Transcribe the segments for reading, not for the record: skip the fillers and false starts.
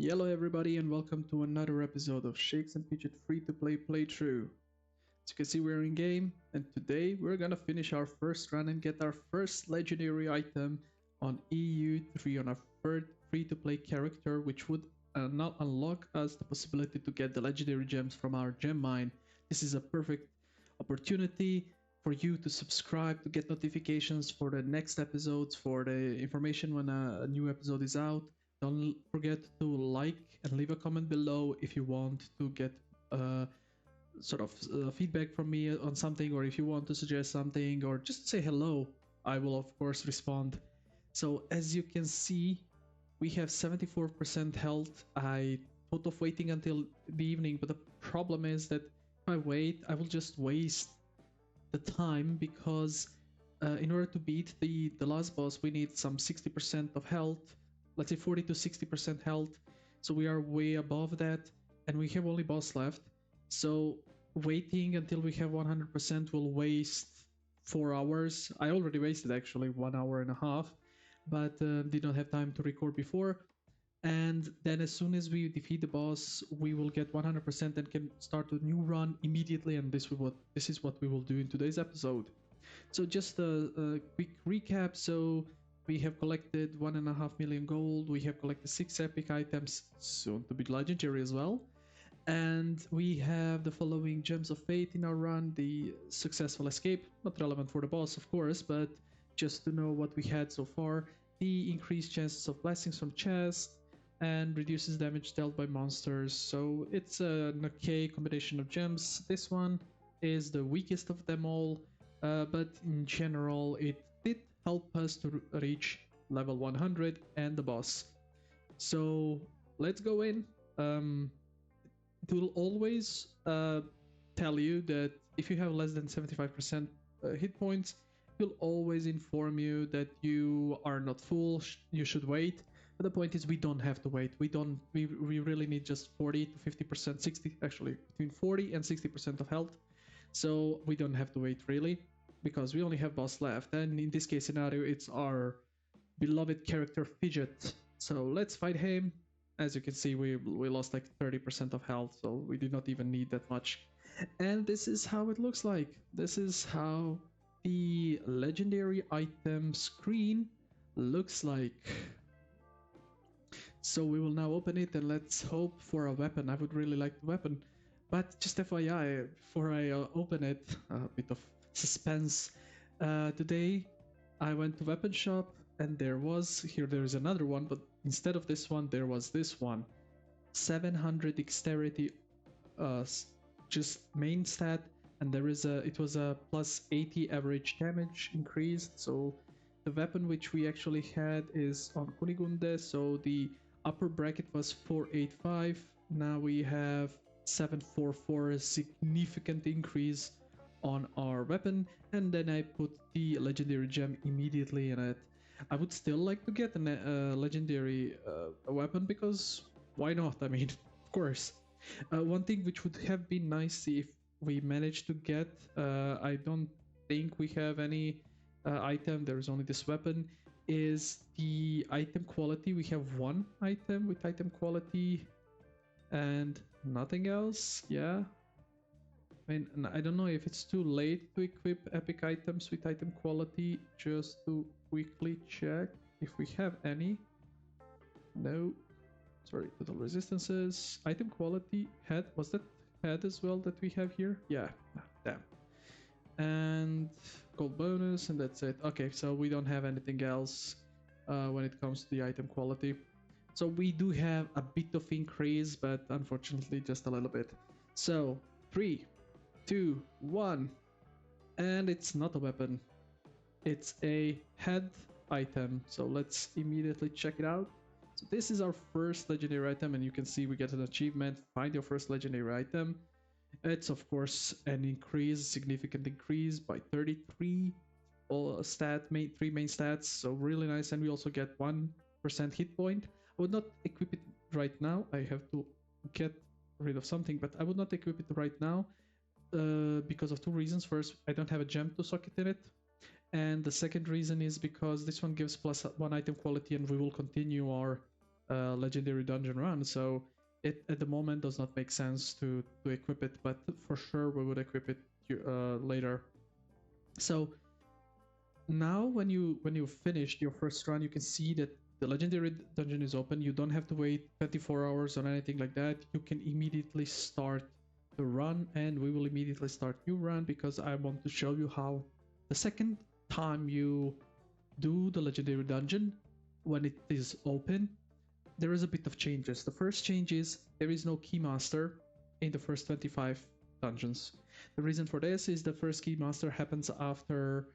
Yellow everybody and welcome to another episode of Shakesandfidget free-to-play playthrough. As you can see, we're in game and today we're gonna finish our first run and get our first legendary item on EU3 on our third free-to-play character, which would not unlock us the possibility to get the legendary gems from our gem mine. This is a perfect opportunity for you to subscribe to get notifications for the next episodes, for the information when a new episode is out. Don't forget to like and leave a comment below if you want to get feedback from me on something, or if you want to suggest something, or just say hello. I will of course respond. So as you can see, we have 74% health. I thought of waiting until the evening, but the problem is that if I wait, I will just waste the time, because in order to beat the last boss, we need some 60% of health. Let's say 40 to 60% health. So we are way above that, and we have only boss left. So waiting until we have 100% will waste 4 hours. I already wasted actually 1 hour and a half, but did not have time to record before. And then as soon as we defeat the boss, we will get 100% and can start a new run immediately. And this is what we will do in today's episode. So just a quick recap. So we have collected 1.5 million gold, we have collected 6 epic items, soon to be legendary as well, and we have the following gems of fate in our run: the successful escape, not relevant for the boss of course, but just to know what we had so far, the increased chances of blessings from chest, and reduces damage dealt by monsters. So it's an okay combination of gems. This one is the weakest of them all, but in general it did help us to reach level 100 and the boss. So let's go in. It will always tell you that if you have less than 75% hit points, it will always inform you that you are not full, you should wait. But the point is, we don't have to wait. We really need just 40 to 50%, 60 actually, between 40 and 60% of health. So we don't have to wait really, because we only have boss left, and in this case scenario it's our beloved character Fidget. So let's fight him. As you can see, we lost like 30% of health, so we did not even need that much. And this is how it looks like. This is how the legendary item screen looks like. So we will now open it and let's hope for a weapon. I would really like the weapon, but just FYI, before I open it, a bit of suspense. Today I went to weapon shop and there is another one, but instead of this one there was this one. 700 dexterity, just main stat, and it was a plus 80 average damage increased. So the weapon which we actually had is on Kunigunde, so the upper bracket was 485, now we have 744, a significant increase on our weapon. And then I put the legendary gem immediately in it. I would still like to get a legendary weapon, because why not? I mean, of course. One thing which would have been nice if we managed to get, I don't think we have any item, there is only this weapon, is the item quality. We have one item with item quality and nothing else. Yeah, I mean, I don't know if it's too late to equip epic items with item quality. Just to quickly check if we have any. No, sorry, total resistances, item quality, head, was that head as well that we have here? Yeah, damn. And gold bonus, and that's it. Okay, so we don't have anything else when it comes to the item quality. So we do have a bit of increase, but unfortunately just a little bit. So 3, 2, 1, and it's not a weapon, it's a head item. So let's immediately check it out. So this is our first legendary item, and you can see we get an achievement, find your first legendary item. It's of course an increase, significant increase by 33 all three main stats, so really nice. And we also get 1% hit point. I would not equip it right now, I have to get rid of something, but I would not equip it right now because of 2 reasons. First, I don't have a gem to socket in it, and the second reason is because this one gives +1 item quality, and we will continue our legendary dungeon run, so it at the moment does not make sense to equip it, but for sure we would equip it later. So now when you finished your first run, you can see that the legendary dungeon is open. You don't have to wait 24 hours or anything like that. You can immediately start the run, and we will immediately start new run because I want to show you how the second time you do the legendary dungeon, when it is open, there is a bit of changes. The first change is there is no keymaster in the first 25 dungeons. The reason for this is the first keymaster happens after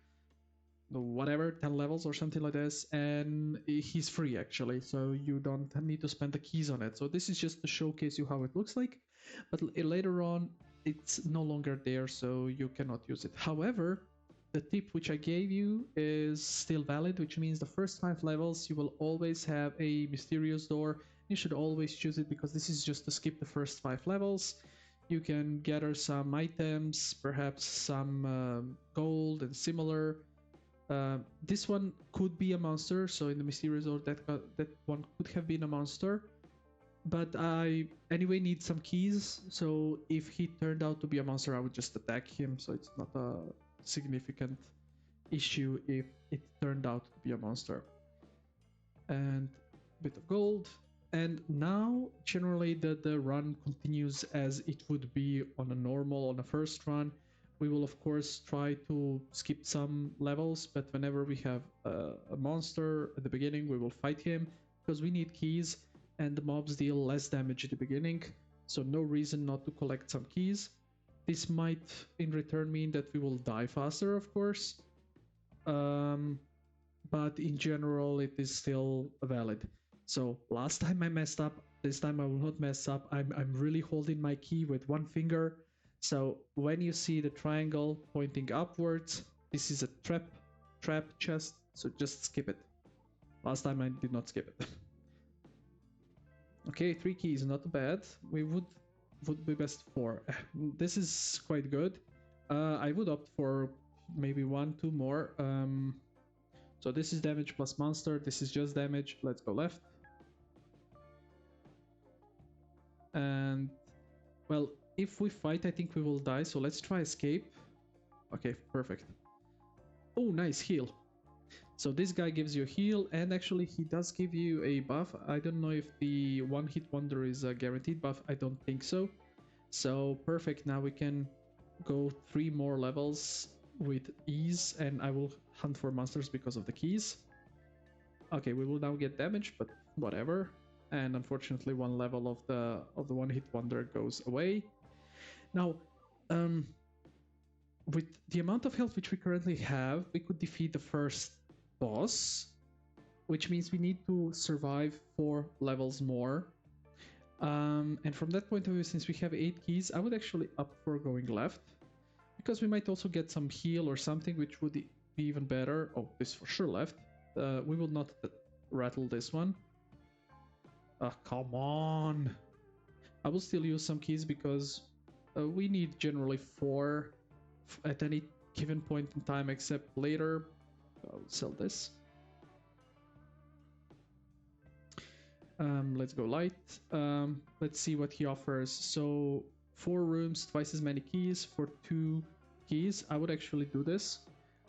whatever 10 levels or something like this, and he's free actually, so you don't need to spend the keys on it. So this is just to showcase you how it looks like, but later on it's no longer there, so you cannot use it. However, the tip which I gave you is still valid, which means the first 5 levels you will always have a mysterious door. You should always choose it because this is just to skip the first 5 levels. You can gather some items, perhaps some gold and similar. This one could be a monster, so in the mysterious door that one could have been a monster, but I anyway need some keys, so if he turned out to be a monster I would just attack him, so it's not a significant issue if it turned out to be a monster. And a bit of gold, and now generally the run continues as it would be on a first run. We will of course try to skip some levels, but whenever we have a monster at the beginning we will fight him because we need keys, and the mobs deal less damage at the beginning, so no reason not to collect some keys. This might in return mean that we will die faster, of course, but in general it is still valid. So last time I messed up, this time I will not mess up. I'm really holding my key with one finger, so when you see the triangle pointing upwards, this is a trap chest, so just skip it. Last time I did not skip it. Okay, 3 keys, not bad. We would be best 4. This is quite good. I would opt for maybe 1-2 more. So this is damage plus monster, this is just damage. Let's go left. And well, if we fight I think we will die, so let's try escape. Okay, perfect. Oh, nice heal. So this guy gives you a heal, and actually he does give you a buff. I don't know if the one hit wonder is a guaranteed buff, I don't think so. So perfect, now we can go 3 more levels with ease, and I will hunt for monsters because of the keys. Okay, we will now get damage, but whatever. And unfortunately 1 level of the one hit wonder goes away. Now, with the amount of health which we currently have, we could defeat the first boss, which means we need to survive 4 levels more. And from that point of view, since we have 8 keys, I would actually opt for going left, because we might also get some heal or something, which would be even better. Oh, this for sure left. We will not rattle this one. Come on. I will still use some keys because we need generally 4 at any given point in time, except later. I'll sell this. Let's go light. Let's see what he offers. So 4 rooms, twice as many keys for 2 keys. I would actually do this.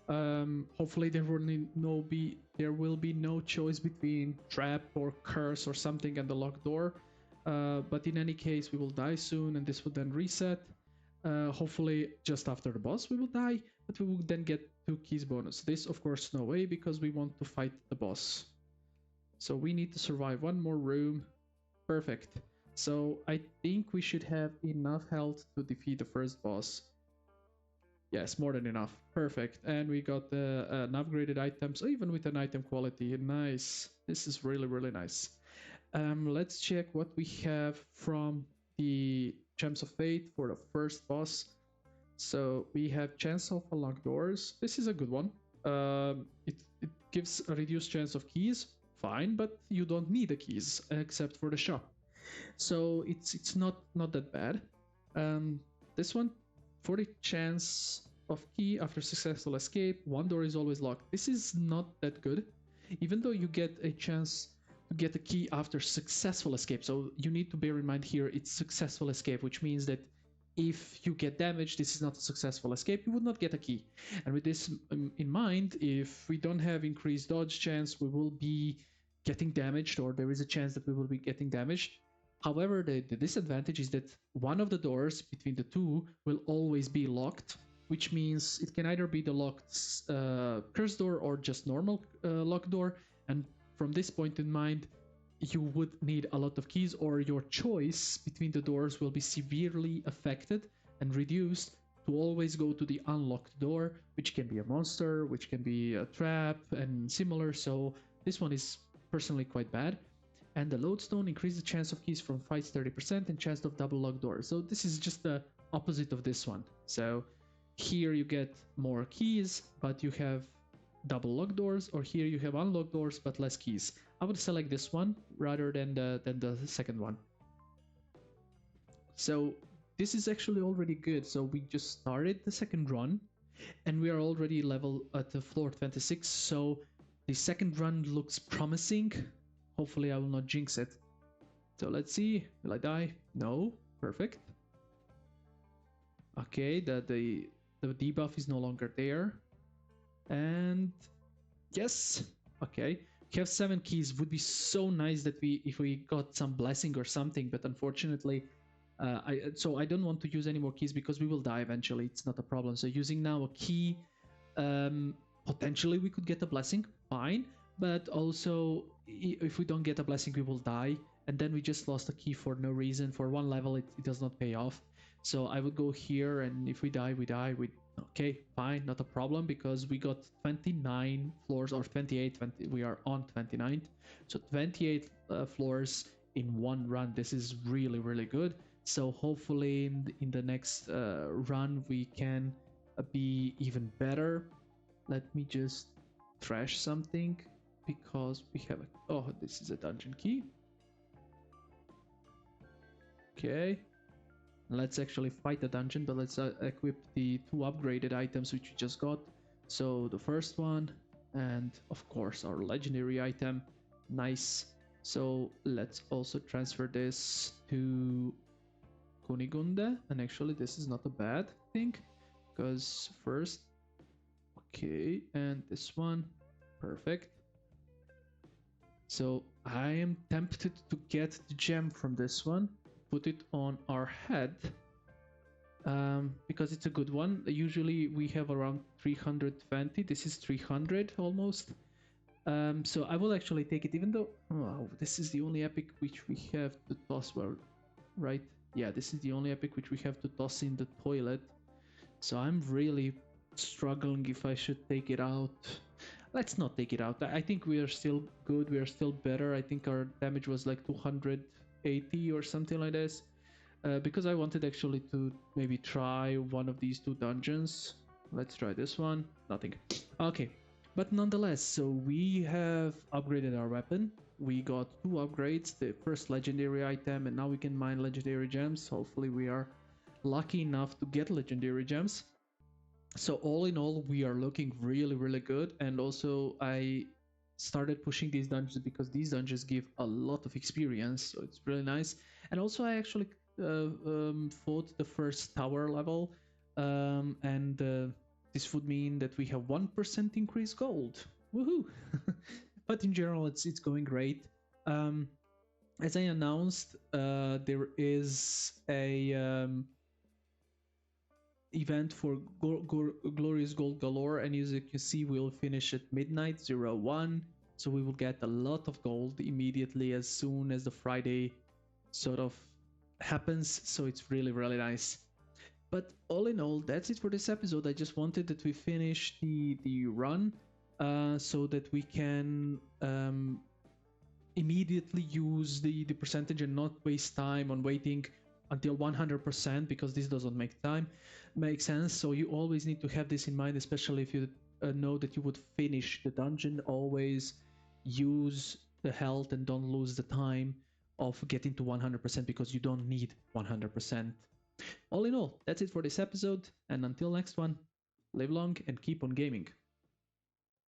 Hopefully there will be no choice between trap or curse or something and the locked door. But in any case, we will die soon, and this will then reset. Hopefully just after the boss we will die, but we will then get 2 keys bonus. This of course no way, because we want to fight the boss. So we need to survive 1 more room. Perfect. So I think we should have enough health to defeat the first boss. Yes, more than enough. Perfect. And we got an upgraded item, so even with an item quality. Nice. This is really, really nice. Let's check what we have from the Gems of Fate for the first boss. So we have Chance of Unlocked Doors. This is a good one. It gives a reduced chance of keys. Fine, but you don't need the keys except for the shop. So it's not that bad. This one, 40 chance of key after successful escape. 1 door is always locked. This is not that good. Even though you get a chance to get a key after successful escape. So you need to bear in mind here it's successful escape, which means that if you get damaged, this is not a successful escape, you would not get a key. And with this in mind, if we don't have increased dodge chance, we will be getting damaged, or there is a chance that we will be getting damaged. However, the disadvantage is that one of the doors between the two will always be locked, which means it can either be the locked curse door or just normal lock door. And from this point in mind, you would need a lot of keys, or your choice between the doors will be severely affected and reduced to always go to the unlocked door, which can be a monster, which can be a trap, and similar. So this one is personally quite bad. And the lodestone increases the chance of keys from fights 30% and chance of double lock doors. So this is just the opposite of this one. So here you get more keys, but you have double lock doors, or here you have unlocked doors but less keys. I would select this one rather than the second one. So this is actually already good. So we just started the second run and we are already level at the floor 26. So the second run looks promising. Hopefully I will not jinx it. So let's see. Will I die? No. Perfect. Okay, the debuff is no longer there. And yes. Okay. We have 7 keys. Would be so nice that if we got some blessing or something, but unfortunately I don't want to use any more keys because we will die eventually. It's not a problem. So using now a key, potentially we could get a blessing, fine, but also if we don't get a blessing we will die, and then we just lost a key for no reason. For one level it does not pay off. So I would go here, and if we die, we die. Okay, fine, not a problem, because we got 29 floors, or 28, we are on 29th, so 28 floors in one run. This is really, really good. So hopefully in the next run we can be even better. Let me just trash something, because we have oh, this is a dungeon key. Okay, let's actually fight the dungeon, but let's equip the 2 upgraded items which we just got. So the first one, and of course our legendary item. Nice. So let's also transfer this to Kunigunde, and actually this is not a bad thing, because first, okay, and this one, perfect. So I am tempted to get the gem from this one, put it on our head, because it's a good one. Usually we have around 320, this is 300 almost. So I will actually take it, even though this is the only epic which we have to toss, well, right? Yeah, this is the only epic which we have to toss in the toilet. So I'm really struggling if I should take it out. Let's not take it out. I think we are still good. We are still better. I think our damage was like 280 or something like this. Because I wanted actually to maybe try one of these 2 dungeons. Let's try this one. Nothing. Okay. But nonetheless, so we have upgraded our weapon. We got 2 upgrades. The first legendary item, and now we can mine legendary gems. Hopefully we are lucky enough to get legendary gems. So all in all, we are looking really, really good. And also I started pushing these dungeons because these dungeons give a lot of experience, so it's really nice. And also I actually fought the first tower level, and this would mean that we have 1% increased gold. Woohoo! But in general, it's going great. As I announced, there is a event for Glorious Gold Galore, and as you can see, we'll finish at midnight 01, so we will get a lot of gold immediately as soon as the Friday sort of happens. So it's really, really nice. But all in all, that's it for this episode. I just wanted that we finish the run, so that we can immediately use the percentage and not waste time on waiting until 100%, because this doesn't make sense. So you always need to have this in mind, especially if you know that you would finish the dungeon. Always use the health and don't lose the time of getting to 100%, because you don't need 100%. All in all, that's it for this episode, and until next one, live long and keep on gaming.